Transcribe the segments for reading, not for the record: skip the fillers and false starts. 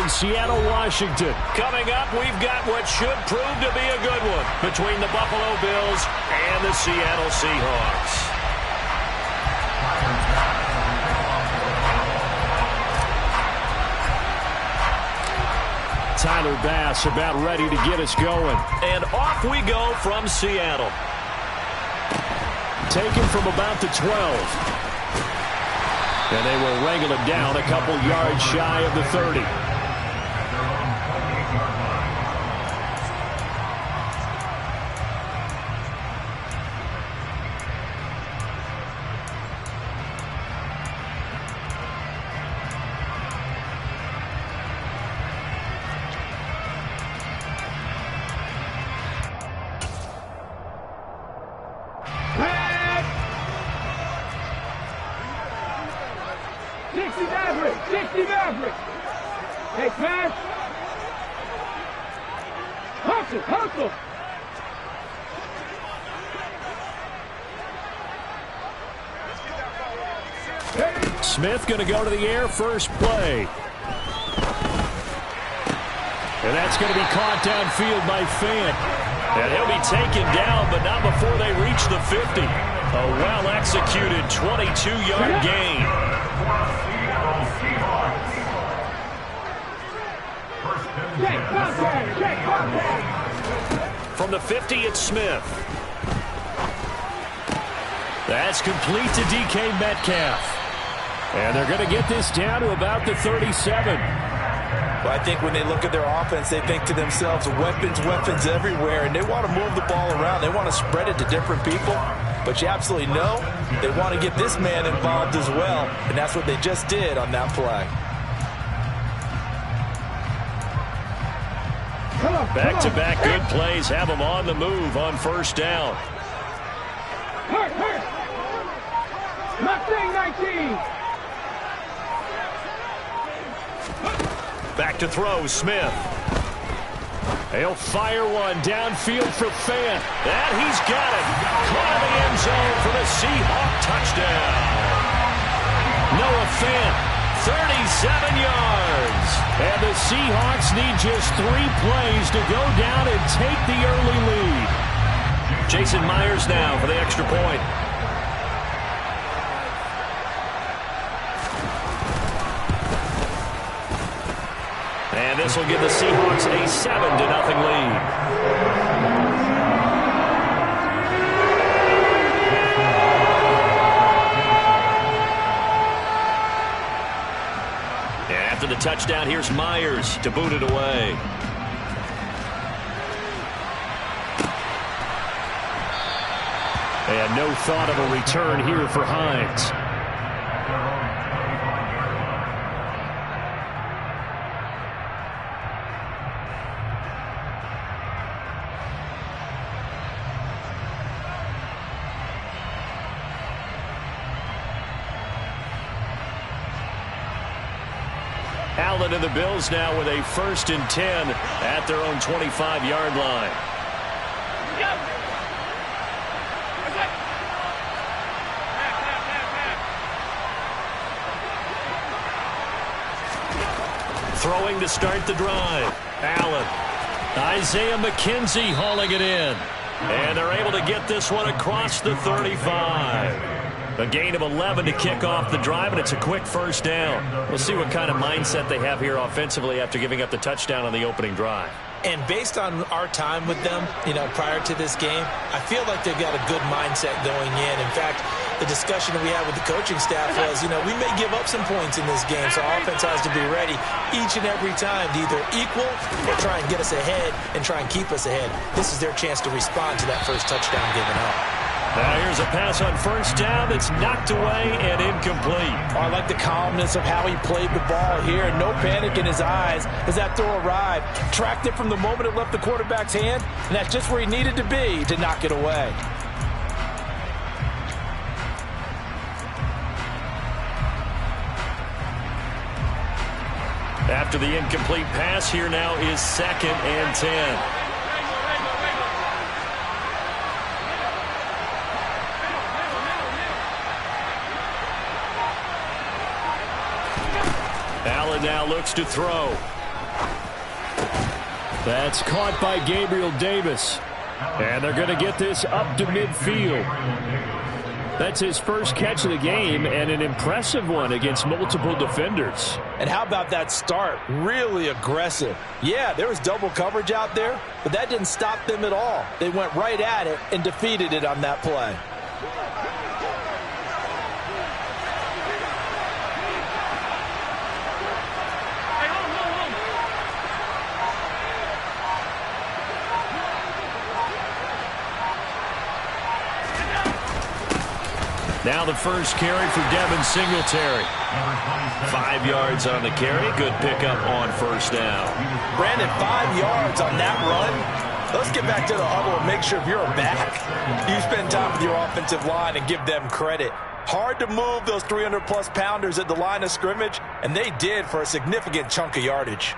in Seattle, Washington. Coming up, we've got what should prove to be a good one between the Buffalo Bills and the Seattle Seahawks. Tyler Bass about ready to get us going. And off we go from Seattle. Taken from about the 12. And they will wrangle it down a couple yards shy of the 30. Hey, pass. Hustle. Smith going to go to the air first play. And that's going to be caught downfield by Fant. And he'll be taken down, but not before they reach the 50. A well-executed 22-yard gain. From the 50, it's Smith. That's complete to DK Metcalf. And they're going to get this down to about the 37. Well, I think when they look at their offense, they think to themselves, weapons everywhere, and they want to move the ball around. They want to spread it to different people. But you absolutely know they want to get this man involved as well, and that's what they just did on that play. Back-to-back good plays have them on the move on first down. Mustang 19. Back to throw, Smith. He'll fire one downfield for Fant. And he's got it. Caught in the end zone for the Seahawk touchdown. Noah Fant, 37 yards. And the Seahawks need just 3 plays to go down and take the early lead. Jason Myers now for the extra point. And this will give the Seahawks a 7-0 lead. After the touchdown, here's Myers to boot it away. And no thought of a return here for Hines. Allen and the Bills now with a 1st and 10 at their own 25-yard line. Throwing to start the drive. Allen. Isaiah McKenzie hauling it in. And they're able to get this one across the 35. A gain of 11 to kick off the drive, and it's a quick first down. We'll see what kind of mindset they have here offensively after giving up the touchdown on the opening drive. And based on our time with them, prior to this game, I feel like they've got a good mindset going in. In fact, the discussion we had with the coaching staff was, we may give up some points in this game, so our offense has to be ready each and every time to either equal or try and get us ahead and try and keep us ahead. This is their chance to respond to that first touchdown given up. Now here's a pass on first down that's knocked away and incomplete. Oh, I like the calmness of how he played the ball here. No panic in his eyes as that throw arrived. Tracked it from the moment it left the quarterback's hand, and that's just where he needed to be to knock it away. After the incomplete pass, here now is 2nd and 10. Allen now looks to throw. That's caught by Gabriel Davis. And they're going to get this up to midfield. That's his first catch of the game, and an impressive one against multiple defenders. And how about that start? Really aggressive. Yeah, there was double coverage out there, but that didn't stop them at all. They went right at it and defeated it on that play. Now the first carry for Devin Singletary. 5 yards on the carry. Good pickup on first down. Brandon, 5 yards on that run. Let's get back to the huddle and make sure if you're a back, you spend time with your offensive line and give them credit. Hard to move those 300-plus pounders at the line of scrimmage, and they did for a significant chunk of yardage.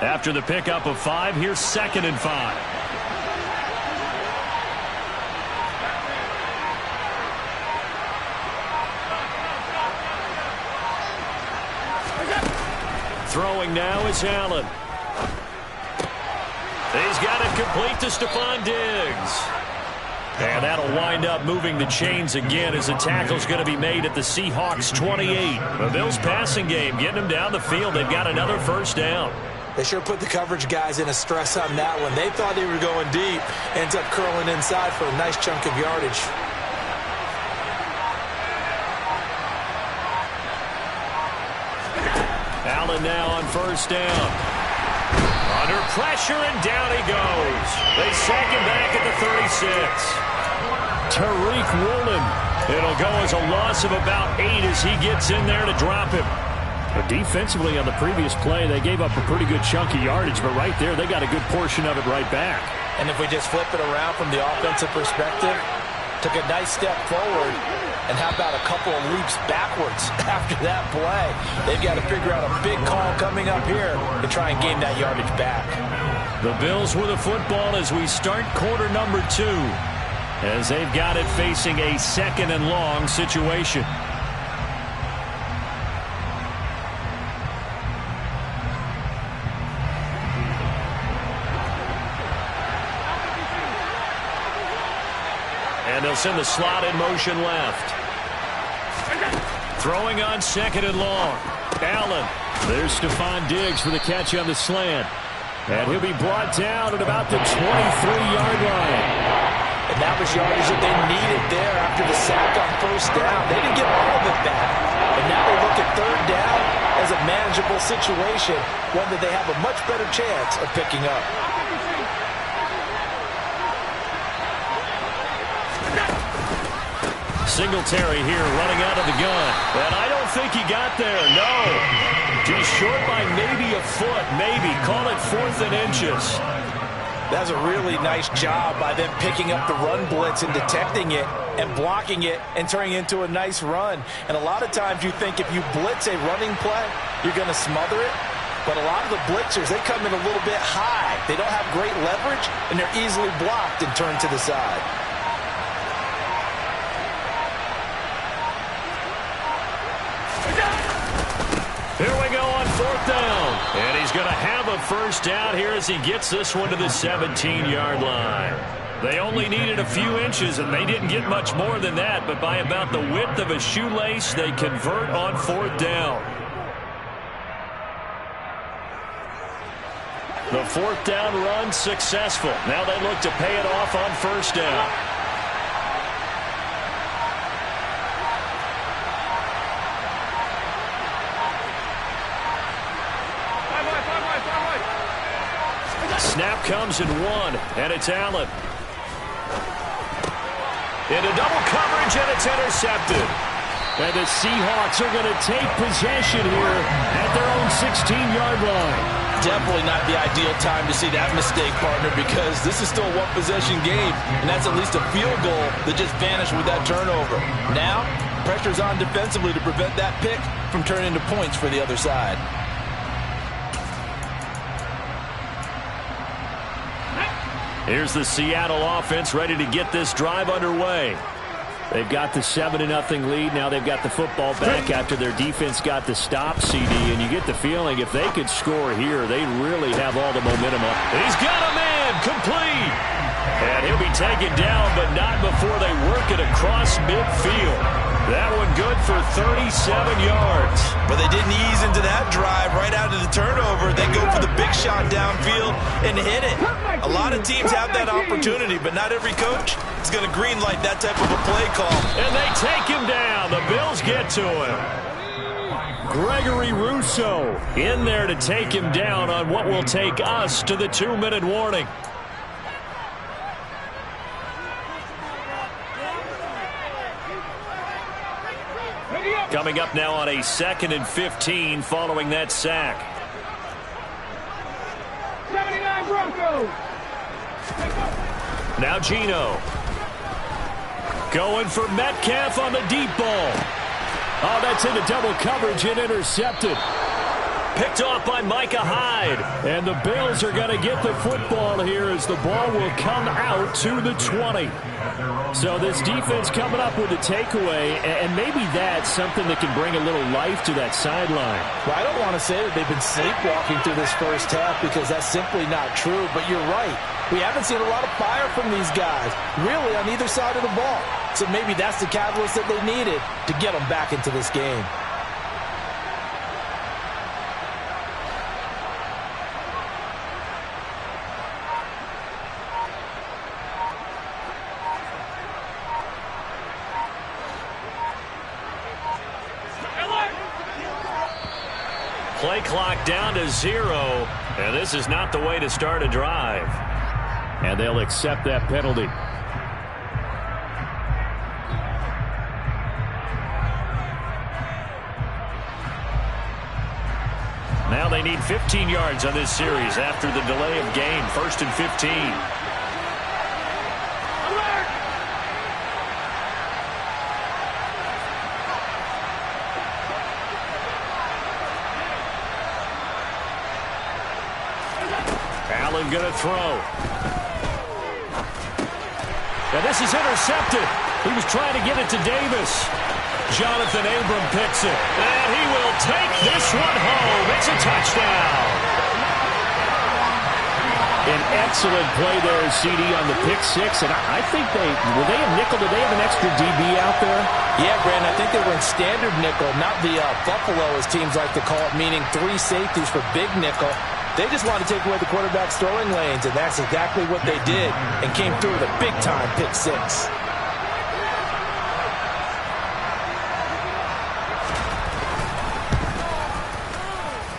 After the pickup of 5, here's 2nd and 5. Throwing now is Allen. He's got it complete to Stephon Diggs. And that'll wind up moving the chains again as the tackle's going to be made at the Seahawks 28. The Bills passing game getting them down the field. They've got another first down. They sure put the coverage guys in a stress on that one. They thought they were going deep. Ends up curling inside for a nice chunk of yardage. Allen now on first down. Under pressure, and down he goes. They sack him back at the 36. Tariq Woolen. It'll go as a loss of about 8 as he gets in there to drop him. But defensively on the previous play, they gave up a pretty good chunk of yardage, but right there, they got a good portion of it right back. And if we just flip it around from the offensive perspective, took a nice step forward, and how about a couple of leaps backwards after that play? They've got to figure out a big call coming up here to try and gain that yardage back. The Bills with the football as we start quarter number 2, as they've got it facing a 2nd and long situation. And they'll send the slot in motion left. Throwing on 2nd and long. Allen. There's Stephon Diggs for the catch on the slant. And he'll be brought down at about the 23-yard line. And that was yardage that they needed there after the sack on first down. They didn't get all of it back. And now they look at 3rd down as a manageable situation, one that they have a much better chance of picking up. Singletary here running out of the gun. And I don't think he got there, no. Just short by maybe a foot, maybe. Call it 4th and inches. That's a really nice job by them picking up the run blitz and detecting it and blocking it and turning it into a nice run. And a lot of times you think if you blitz a running play, you're going to smother it. But a lot of the blitzers, they come in a little bit high. They don't have great leverage, and they're easily blocked and turned to the side. Here we go on 4th down. And he's going to have a first down here as he gets this one to the 17-yard line. They only needed a few inches, and they didn't get much more than that. But by about the width of a shoelace, they convert on 4th down. The 4th down run successful. Now they look to pay it off on first down. Snap comes in 1, and it's Allen. Into double coverage, and it's intercepted. And the Seahawks are going to take possession here at their own 16-yard line. Definitely not the ideal time to see that mistake, partner, because this is still a one-possession game, and that's at least a field goal that just vanished with that turnover. Now, pressure's on defensively to prevent that pick from turning into points for the other side. Here's the Seattle offense ready to get this drive underway. They've got the 7-0 lead. Now they've got the football back after their defense got the stop, CD. And you get the feeling if they could score here, they really have all the momentum up. He's got a man complete. And he'll be taken down, but not before they work it across midfield. That one good for 37 yards. But they didn't ease into that drive right out of the turnover. They go for the big shot downfield and hit it. A lot of teams have that opportunity, but not every coach is going to green light that type of a play call. And they take him down. The Bills get to him. Gregory Rousseau in there to take him down on what will take us to the 2-minute warning. Coming up now on a 2nd and 15 following that sack. 79 Broncos. Now Geno. Going for Metcalf on the deep ball. Oh, that's into double coverage and intercepted. Picked off by Micah Hyde. And the Bills are going to get the football here as the ball will come out to the 20. So this defense coming up with a takeaway, and maybe that's something that can bring a little life to that sideline. Well, I don't want to say that they've been sleepwalking through this first half because that's simply not true, but you're right. We haven't seen a lot of fire from these guys, really, on either side of the ball. So maybe that's the catalyst that they needed to get them back into this game. Play clock down to 0, and this is not the way to start a drive. And they'll accept that penalty. Now they need 15 yards on this series after the delay of game. 1st and 15. Allen going to throw. And this is intercepted. He was trying to get it to Davis. Jonathan Abram picks it. And he will take this one home. It's a touchdown. An excellent play there, CD, on the pick six. And I think were they a nickel? Did they have an extra DB out there? Yeah, Brandon, I think they were in standard nickel, not the Buffalo, as teams like to call it, meaning 3 safeties for big nickel. They just wanted to take away the quarterback's throwing lanes, and that's exactly what they did and came through with a big-time pick six.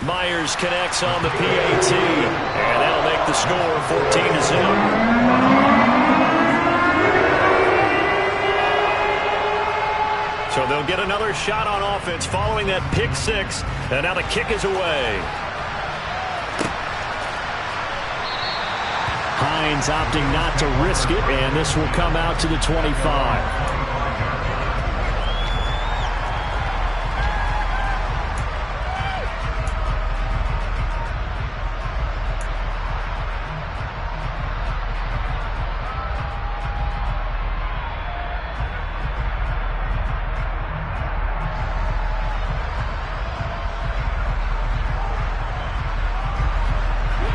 Myers connects on the PAT, and that'll make the score 14-0. So they'll get another shot on offense following that pick six, and now the kick is away. Hines opting not to risk it, and this will come out to the 25.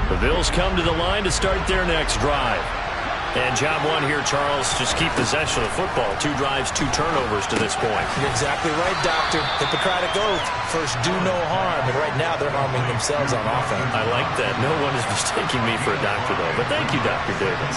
The Bills come to the line to start their next drive. And job one here, Charles, just keep possession of the football. 2 drives, 2 turnovers to this point. You're exactly right, Doctor. Hippocratic oath. First, do no harm. And right now, they're harming themselves on offense. I like that. No one is mistaking me for a doctor, though. But thank you, Dr. Davis.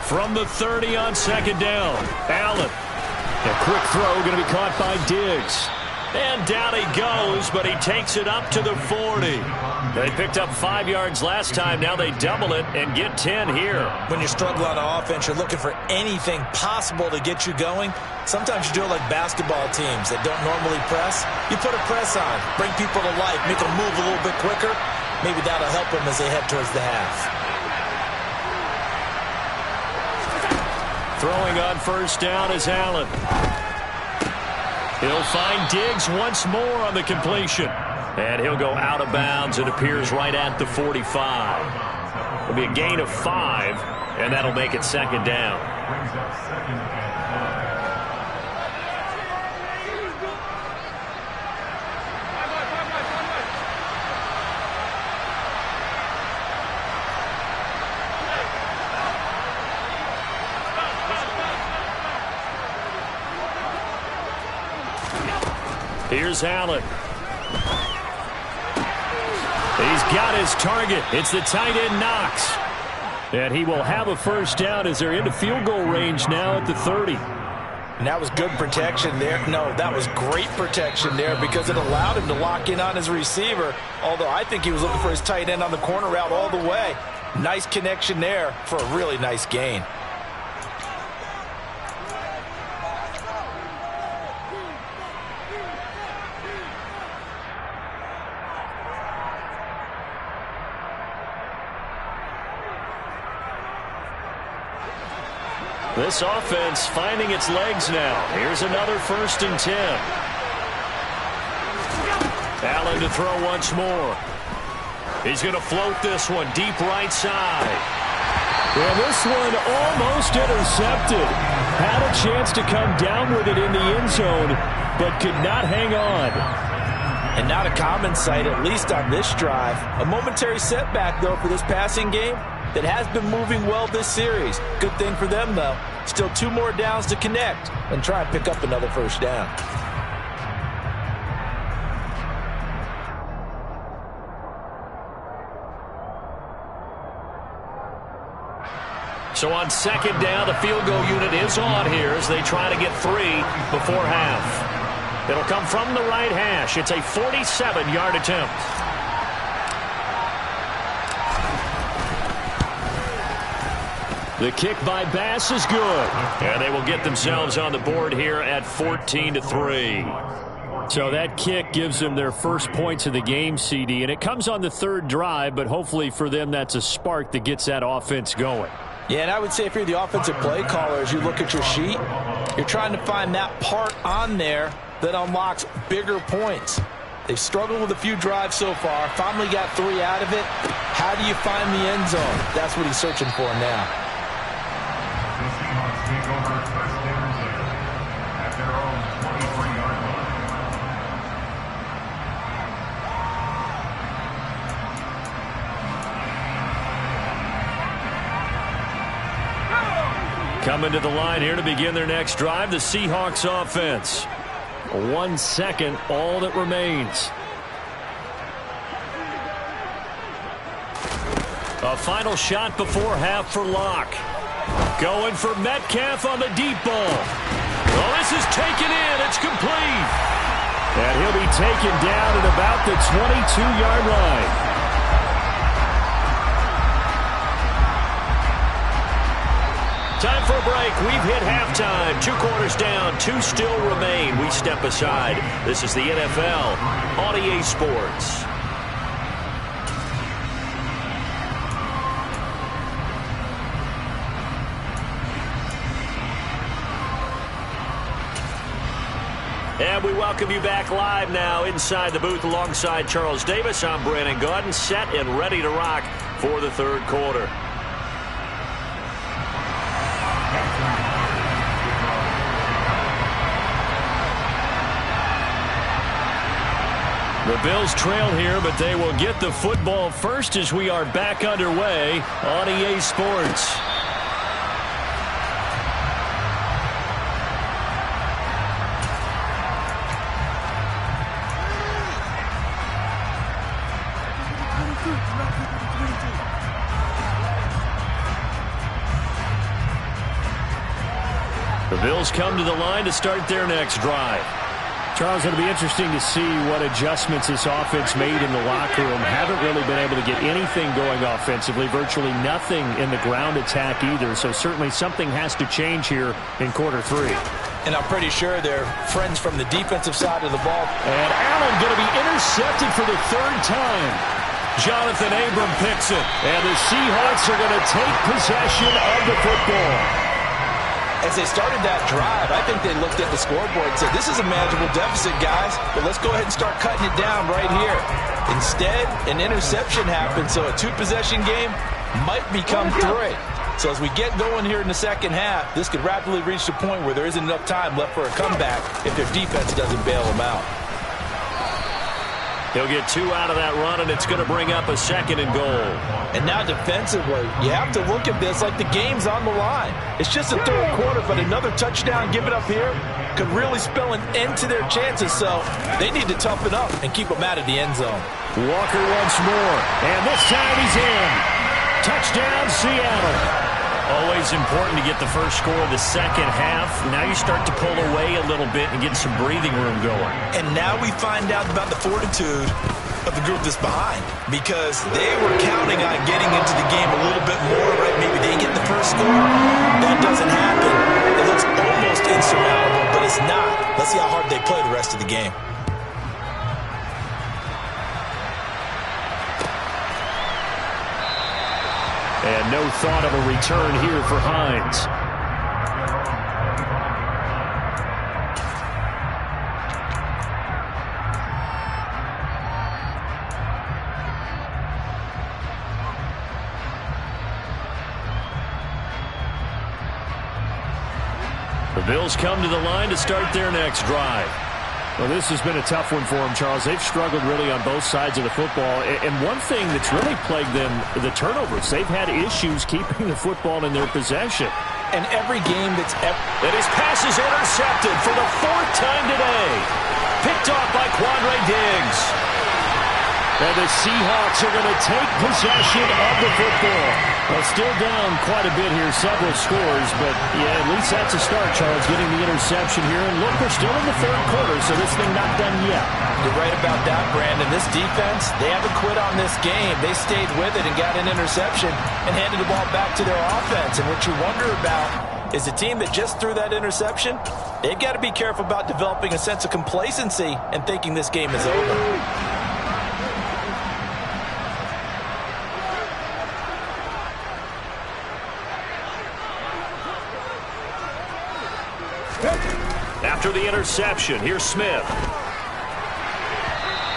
From the 30 on 2nd down, Allen. A quick throw going to be caught by Diggs. And down he goes, but he takes it up to the 40. They picked up 5 yards last time. Now they double it and get 10 here. When you struggle on offense, you're looking for anything possible to get you going. Sometimes you do it like basketball teams that don't normally press. You put a press on, bring people to life, make them move a little bit quicker. Maybe that'll help them as they head towards the half. Throwing on first down is Allen. He'll find Diggs once more on the completion. And he'll go out of bounds. It appears right at the 45. It'll be a gain of 5, and that'll make it second down. Here's Allen. He's got his target. It's the tight end, Knox. And he will have a first down as they're into field goal range now at the 30. And that was good protection there. No, that was great protection there because it allowed him to lock in on his receiver, although I think he was looking for his tight end on the corner route all the way. Nice connection there for a really nice gain. This offense finding its legs now. Here's another 1st and 10. Allen to throw once more. He's going to float this one deep right side. And this one almost intercepted. Had a chance to come down with it in the end zone, but could not hang on. And not a common sight, at least on this drive. A momentary setback, though, for this passing game that has been moving well this series. Good thing for them, though. Still 2 more downs to connect and try and pick up another first down. So on second down, the field goal unit is on here as they try to get 3 before half. It'll come from the right hash. It's a 47-yard attempt. The kick by Bass is good. And they will get themselves on the board here at 14-3. So that kick gives them their first points of the game, CD, and it comes on the 3rd drive, but hopefully for them that's a spark that gets that offense going. Yeah, and I would say if you're the offensive play caller, as you look at your sheet, you're trying to find that part on there that unlocks bigger points. They've struggled with a few drives so far, finally got 3 out of it. How do you find the end zone? That's what he's searching for now. Coming to the line here to begin their next drive, the Seahawks offense. 1 second, all that remains. A final shot before half for Locke. Going for Metcalf on the deep ball. Well, this is taken in. It's complete. And he'll be taken down at about the 22-yard line. Time for a break. We've hit halftime. 2 quarters down. 2 still remain. We step aside. This is the NFL on EA Sports. And we welcome you back live now inside the booth alongside Charles Davis. I'm Brandon Gaudin, set and ready to rock for the 3rd quarter. The Bills trail here, but they will get the football first as we are back underway on EA Sports. The Bills come to the line to start their next drive. Charles, it'll be interesting to see what adjustments this offense made in the locker room. Haven't really been able to get anything going offensively, virtually nothing in the ground attack either. So certainly something has to change here in quarter 3. And I'm pretty sure they're friends from the defensive side of the ball. And Allen going to be intercepted for the 3rd time. Jonathan Abram picks it. And the Seahawks are going to take possession of the football. As they started that drive, I think they looked at the scoreboard and said, this is a manageable deficit, guys, but let's go ahead and start cutting it down right here. Instead, an interception happened, so a two-possession game might become 3. So as we get going here in the second half, this could rapidly reach the point where there isn't enough time left for a comeback if their defense doesn't bail them out. He'll get 2 out of that run, and it's going to bring up a 2nd and goal. And now defensively, you have to look at this like the game's on the line. It's just the third quarter, but another touchdown given up here could really spell an end to their chances, so they need to toughen up and keep them out of the end zone. Walker once more, and this time he's in. Touchdown, Seattle. Always important to get the first score of the second half. Now you start to pull away a little bit and get some breathing room going. And now we find out about the fortitude of the group that's behind, because they were counting on getting into the game a little bit more, right? Maybe they get the first score. That doesn't happen. It looks almost insurmountable, but it's not. Let's see how hard they play the rest of the game. And no thought of a return here for Hines. The Bills come to the line to start their next drive. Well, this has been a tough one for them, Charles. They've struggled really on both sides of the football. And one thing that's really plagued them, the turnovers. They've had issues keeping the football in their possession. And every game that's And his pass is intercepted for the 4th time today. Picked off by Quandre Diggs. And the Seahawks are going to take possession of the football. Well, still down quite a bit here, several scores, but yeah, at least that's a start, Charles, getting the interception here. And look, we're still in the third quarter, so this thing not done yet. You're right about that, Brandon. This defense, they haven't quit on this game. They stayed with it and got an interception and handed the ball back to their offense. And what you wonder about is the team that just threw that interception, they've got to be careful about developing a sense of complacency and thinking this game is over. After the interception, here's Smith.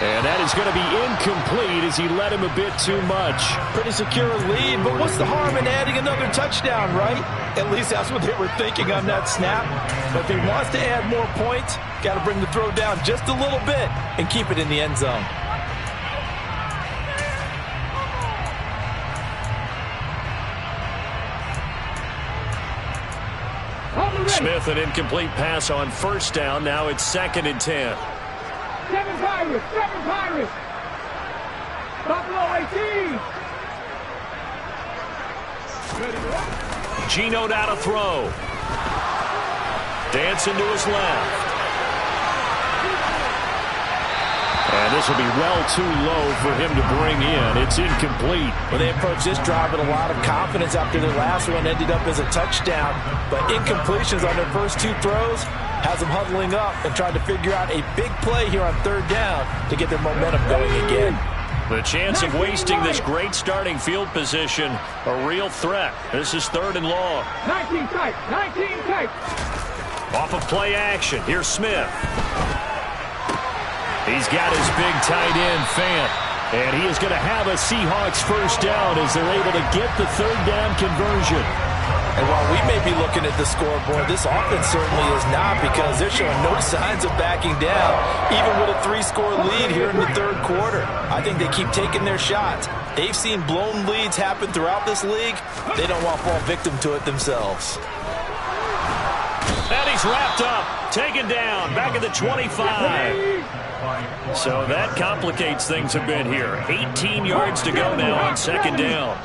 And that is going to be incomplete as he led him a bit too much. Pretty secure lead, but what's the harm in adding another touchdown, right? At least that's what they were thinking on that snap. But if he wants to add more points, got to bring the throw down just a little bit and keep it in the end zone. Smith, an incomplete pass on first down. Now it's 2nd and 10. 7 Pirates, 7 Pirates. Buffalo 18. Geno now to throw. Dancing to his left. And this will be well too low for him to bring in. It's incomplete. Well, they approached this drive with a lot of confidence after their last one ended up as a touchdown. But incompletions on their first 2 throws has them huddling up and trying to figure out a big play here on 3rd down to get their momentum going again. The chance of wasting this great starting field position, a real threat. This is 3rd and long. 19 tight, 19 tight. Off of play action, here's Smith. He's got his big tight end, Fant. And he is going to have a Seahawks first down as they're able to get the 3rd down conversion. And while we may be looking at the scoreboard, this offense certainly is not, because they're showing no signs of backing down, even with a 3-score lead here in the 3rd quarter. I think they keep taking their shots. They've seen blown leads happen throughout this league. They don't want to fall victim to it themselves. And he's wrapped up, taken down, back at the 25. So that complicates things a bit here. 18 yards to go now on 2nd down.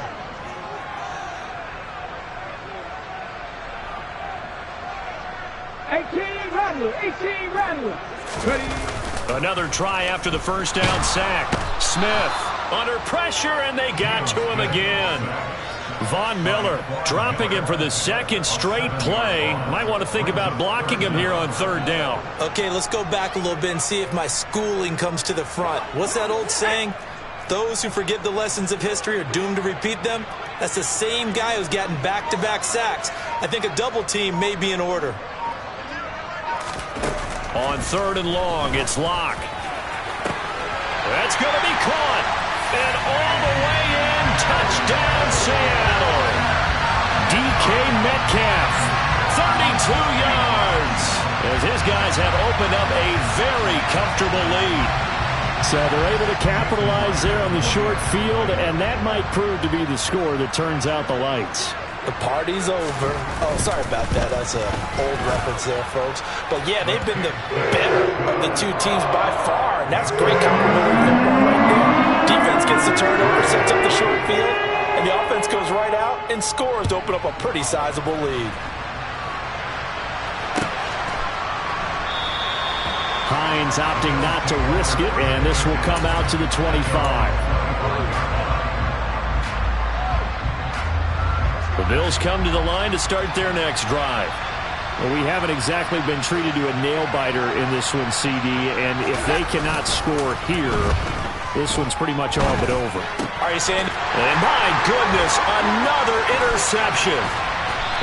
Another try after the first down sack. Smith under pressure, and they got to him again. Von Miller dropping him for the 2nd straight play. Might want to think about blocking him here on 3rd down. Okay, let's go back a little bit and see if my schooling comes to the front. What's that old saying? Those who forget the lessons of history are doomed to repeat them. That's the same guy who's gotten back-to-back sacks. I think a double team may be in order. On 3rd and long, it's Locke. That's going to be caught. And all the way in, touchdown Seattle. DK Metcalf, 32 yards. As his guys have opened up a very comfortable lead. So they're able to capitalize there on the short field, and that might prove to be the score that turns out the lights. The party's over. Oh, sorry about that. That's an old reference there, folks. But, yeah, they've been the better of the two teams by far, and that's great complimentary football right there. Defense gets the turnover, sets up the short field, and the offense goes right out and scores to open up a pretty sizable lead. Hines opting not to risk it, and this will come out to the 25. The Bills come to the line to start their next drive. Well, we haven't exactly been treated to a nail-biter in this one, CD, and if they cannot score here, this one's pretty much all but over. Are you saying? And my goodness, another interception.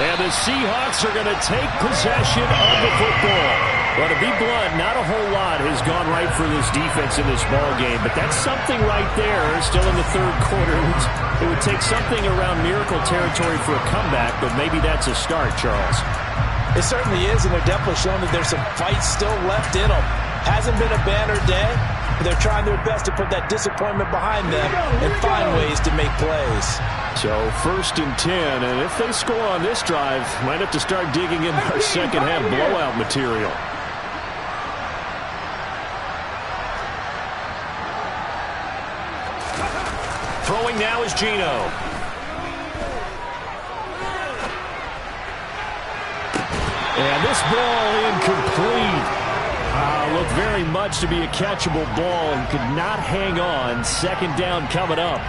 And the Seahawks are going to take possession of the football. Well, to be blunt, not a whole lot has gone right for this defense in this ball game, but that's something right there. Still in the 3rd quarter. It would take something around miracle territory for a comeback, but maybe that's a start, Charles. It certainly is, and they're definitely showing that there's some fight still left in them. Hasn't been a banner day, but they're trying their best to put that disappointment behind them and find ways to make plays. So 1st and 10, and if they score on this drive, might have to start digging in our second-half blowout material. Throwing now is Geno. And this ball incomplete. Looked very much to be a catchable ball and could not hang on. 2nd down coming up.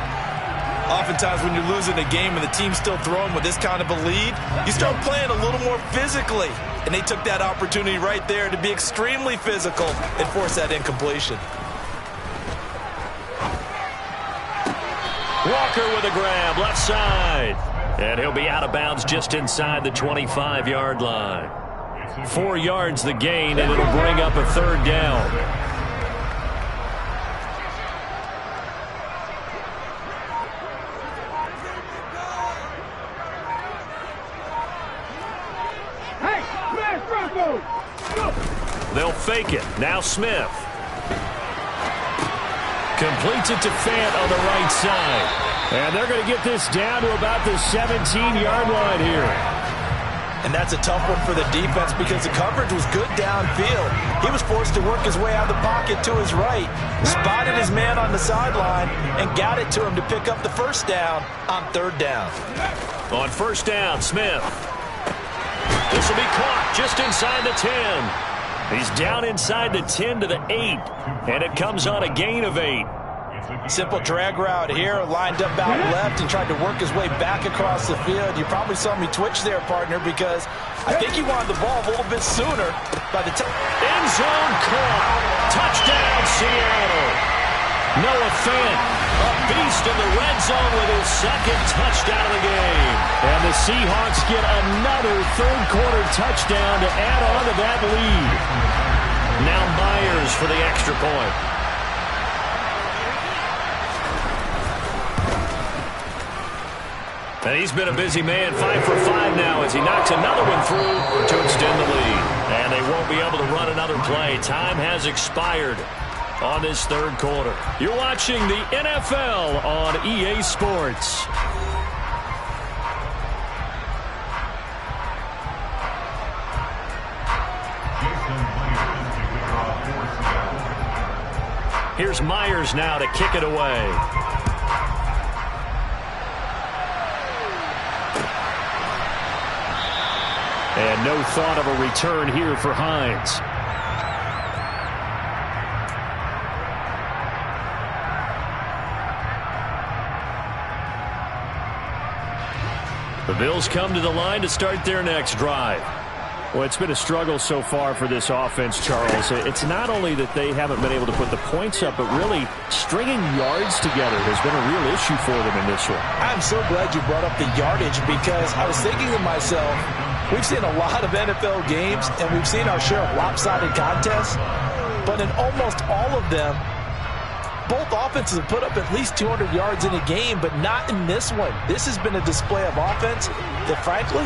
Oftentimes when you're losing a game and the team's still throwing with this kind of a lead, you start playing a little more physically. And they took that opportunity right there to be extremely physical and force that incompletion. Walker with a grab, left side. And he'll be out of bounds just inside the 25-yard line. 4 yards the gain, and it'll bring up a 3rd down. They'll fake it. Now Smith. Completes it to Fant on the right side. And they're going to get this down to about the 17-yard line here. And that's a tough one for the defense because the coverage was good downfield. He was forced to work his way out of the pocket to his right, spotted his man on the sideline, and got it to him to pick up the 1st down on 3rd down. On 1st down, Smith. This will be caught just inside the 10. He's down inside the 10 to the 8, and it comes on a gain of 8. Simple drag route here, lined up out left and tried to work his way back across the field. You probably saw me twitch there, partner, because I think he wanted the ball a little bit sooner. By the time end zone caught. Touchdown, Seattle. Noah Fant, a beast in the red zone with his 2nd touchdown of the game. And the Seahawks get another 3rd quarter touchdown to add on to that lead. Now Myers for the extra point. And he's been a busy man, 5 for 5 now as he knocks another one through to extend the lead. And they won't be able to run another play. Time has expired on this 3rd quarter. You're watching the NFL on EA Sports. Here's Myers now to kick it away. And no thought of a return here for Hines. The Bills come to the line to start their next drive. Well, it's been a struggle so far for this offense, Charles. It's not only that they haven't been able to put the points up, but really stringing yards together has been a real issue for them in this one. I'm so glad you brought up the yardage because I was thinking to myself, we've seen a lot of NFL games and we've seen our share of lopsided contests, but in almost all of them, both offenses have put up at least 200 yards in a game, but not in this one. This has been a display of offense that, frankly,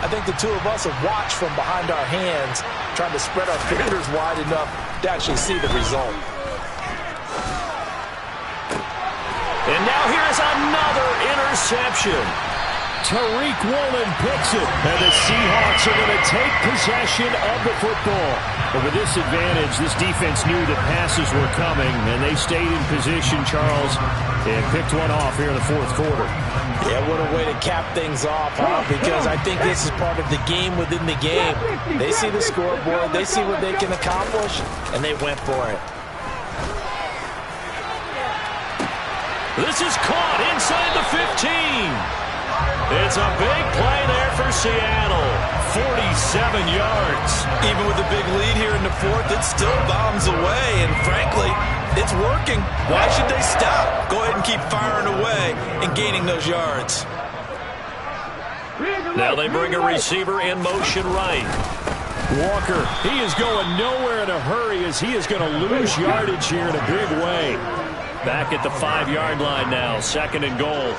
I think the two of us have watched from behind our hands, trying to spread our fingers wide enough to actually see the result. And now here's another interception. Tariq Woolen picks it, and the Seahawks are going to take possession of the football. But with this advantage, this defense knew that passes were coming, and they stayed in position, Charles, and picked one off here in the fourth quarter. Yeah, what a way to cap things off, huh? Because I think this is part of the game within the game. They see the scoreboard, they see what they can accomplish, and they went for it. This is caught inside the 15. It's a big play there for Seattle. 47 yards. Even with a big lead here in the fourth, it still bombs away. And frankly, it's working. Why should they stop? Go ahead and keep firing away and gaining those yards. Now they bring a receiver in motion right. Walker, he is going nowhere in a hurry as he is going to lose yardage here in a big way. Back at the 5-yard line now, 2nd and goal.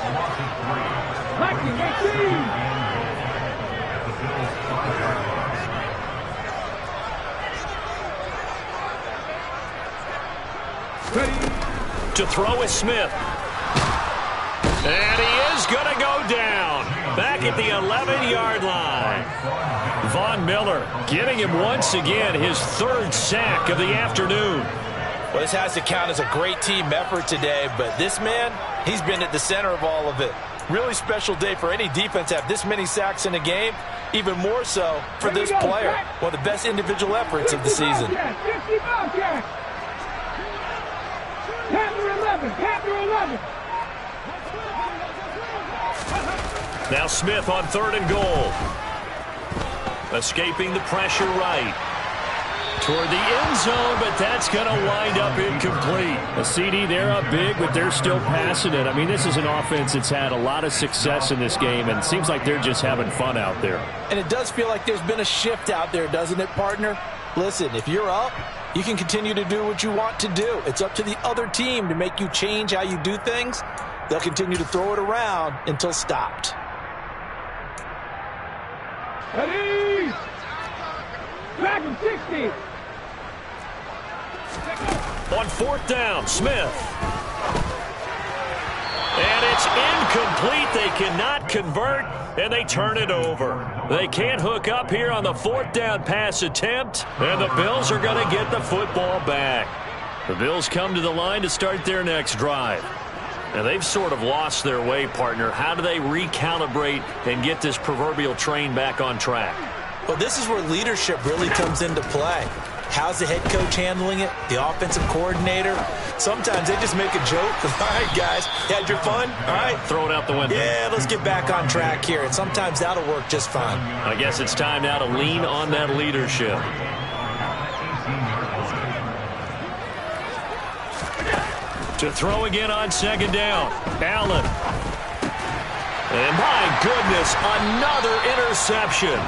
To throw is Smith. And he is going to go down. Back at the 11-yard line. Von Miller getting him once again, his 3rd sack of the afternoon. Well, this has to count as a great team effort today, but this man, he's been at the center of all of it. Really special day for any defense to have this many sacks in a game, even more so for this player. One of the best individual efforts of the season. Now Smith on 3rd and goal. Escaping the pressure right. Toward the end zone, but that's going to wind up incomplete. A CD, they're up big, but they're still passing it. I mean, this is an offense that's had a lot of success in this game, and it seems like they're just having fun out there. And it does feel like there's been a shift out there, doesn't it, partner? Listen, if you're up, you can continue to do what you want to do. It's up to the other team to make you change how you do things. They'll continue to throw it around until stopped. Ready? Back in 60. On 4th down, Smith. And it's incomplete. They cannot convert, and they turn it over. They can't hook up here on the 4th down pass attempt, and the Bills are going to get the football back. The Bills come to the line to start their next drive. Now, they've sort of lost their way, partner. How do they recalibrate and get this proverbial train back on track? Well, this is where leadership really comes into play. How's the head coach handling it? The offensive coordinator? Sometimes they just make a joke. All right, guys, you had your fun? All right. Throw it out the window. Yeah, let's get back on track here. And sometimes that'll work just fine. I guess it's time now to lean on that leadership. To throw again on 2nd down. Allen. And my goodness, another interception.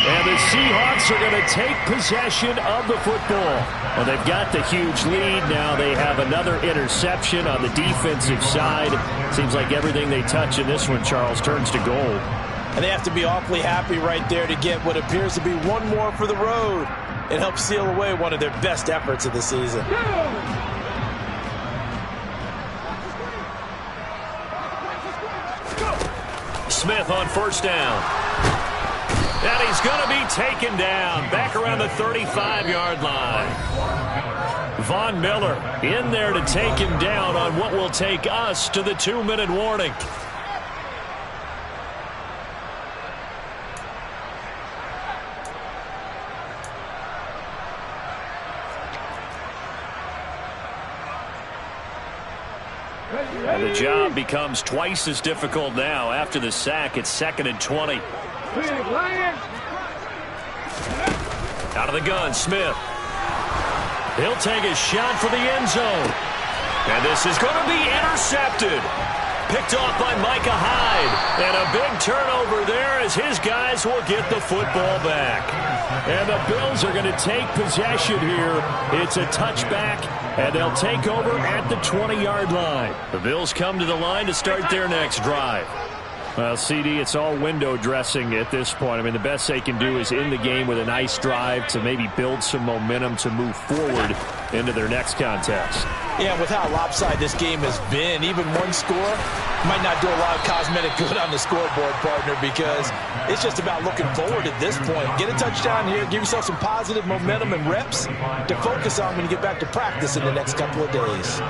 And the Seahawks are going to take possession of the football. Well, they've got the huge lead. Now they have another interception on the defensive side. Seems like everything they touch in this one, Charles, turns to gold. And they have to be awfully happy right there to get what appears to be one more for the road. It helps seal away one of their best efforts of the season. Smith on 1st down. And he's going to be taken down back around the 35-yard line. Von Miller in there to take him down on what will take us to the 2-minute warning. And the job becomes twice as difficult now. After the sack, it's 2nd and 20. Out of the gun, Smith. He'll take a shot for the end zone. And this is going to be intercepted. Picked off by Micah Hyde. And a big turnover there as his guys will get the football back. And the Bills are going to take possession here. It's a touchback, and they'll take over at the 20-yard line. The Bills come to the line to start their next drive. Well, CD, it's all window dressing at this point. I mean, the best they can do is end the game with a nice drive to maybe build some momentum to move forward into their next contest. Yeah, with how lopsided this game has been, even one score might not do a lot of cosmetic good on the scoreboard, partner, because it's just about looking forward at this point. Get a touchdown here, give yourself some positive momentum and reps to focus on when you get back to practice in the next couple of days.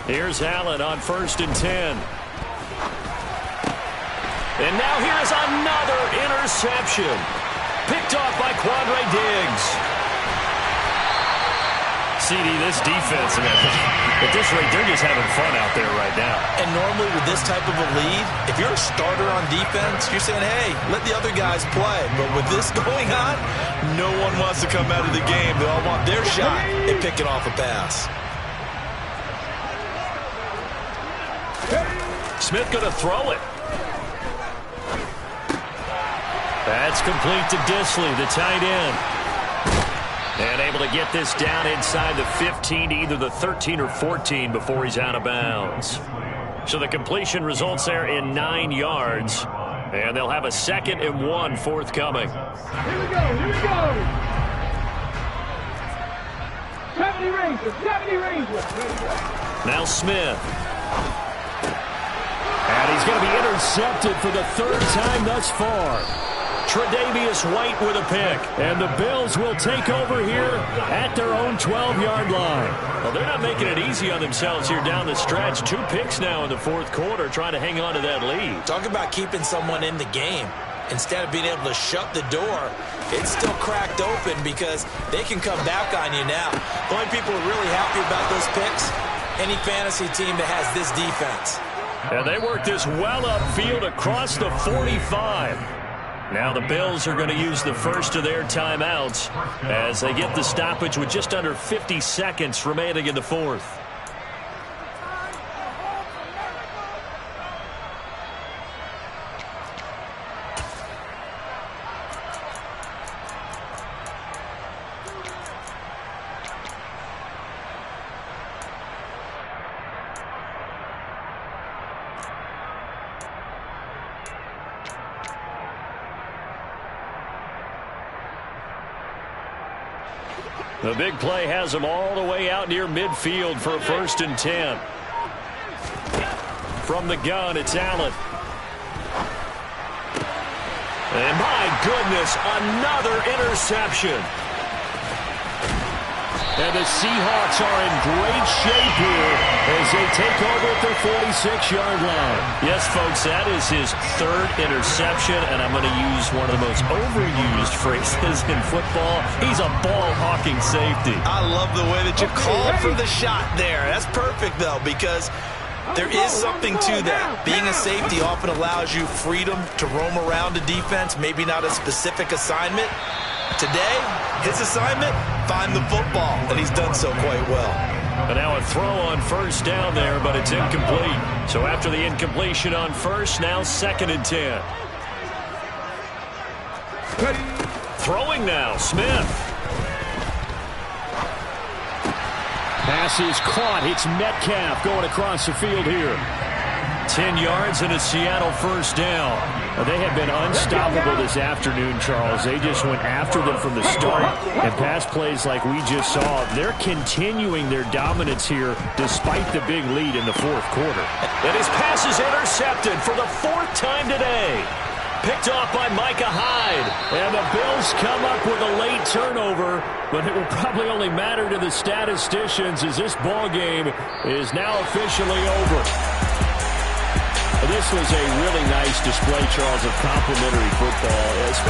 Here's Allen on 1st and 10. And now here's another interception. Picked off by Quandre Diggs. CD, this defense, at this rate, they're just having fun out there right now. And normally with this type of a lead, if you're a starter on defense, you're saying, hey, let the other guys play. But with this going on, no one wants to come out of the game. They all want their shot at picking off a pass. Smith going to throw it. That's complete to Disley, the tight end. And able to get this down inside the 15 to either the 13 or 14 before he's out of bounds. So the completion results there in 9 yards. And they'll have a 2nd and 1 forthcoming. Here we go. 70 Rangers. Now Smith. And he's going to be intercepted for the 3rd time thus far. Tre'Davious White with a pick. And the Bills will take over here at their own 12-yard line. Well, they're not making it easy on themselves here down the stretch. 2 picks now in the 4th quarter trying to hang on to that lead. Talk about keeping someone in the game. Instead of being able to shut the door, it's still cracked open because they can come back on you now. The only people who are really happy about those picks, any fantasy team that has this defense. And they work this well upfield across the 45. Now the Bills are going to use the first of their timeouts as they get the stoppage with just under 50 seconds remaining in the 4th. The big play has them all the way out near midfield for a 1st and 10. From the gun, it's Allen. And my goodness, another interception. And the Seahawks are in great shape here as they take over at their 46-yard line. Yes, folks, that is his 3rd interception, and I'm going to use one of the most overused phrases in football. He's a ball-hawking safety. I love the way that you called for the shot there. That's perfect, though, because there is something to that. Being a safety often allows you freedom to roam around the defense, maybe not a specific assignment. Today, his assignment, find the football, and he's done so quite well. And now a throw on 1st down there, but it's incomplete. So after the incompletion on 1st, now 2nd and 10. Throwing now, Smith. Pass is caught. It's Metcalf going across the field here. 10 yards and a Seattle 1st down. They have been unstoppable this afternoon, Charles. They just went after them from the start, and pass plays like we just saw. They're continuing their dominance here despite the big lead in the 4th quarter. And his pass is intercepted for the 4th time today. Picked off by Micah Hyde. And the Bills come up with a late turnover, but it will probably only matter to the statisticians as this ball game is now officially over. This was a really nice display, Charles, of complimentary football, especially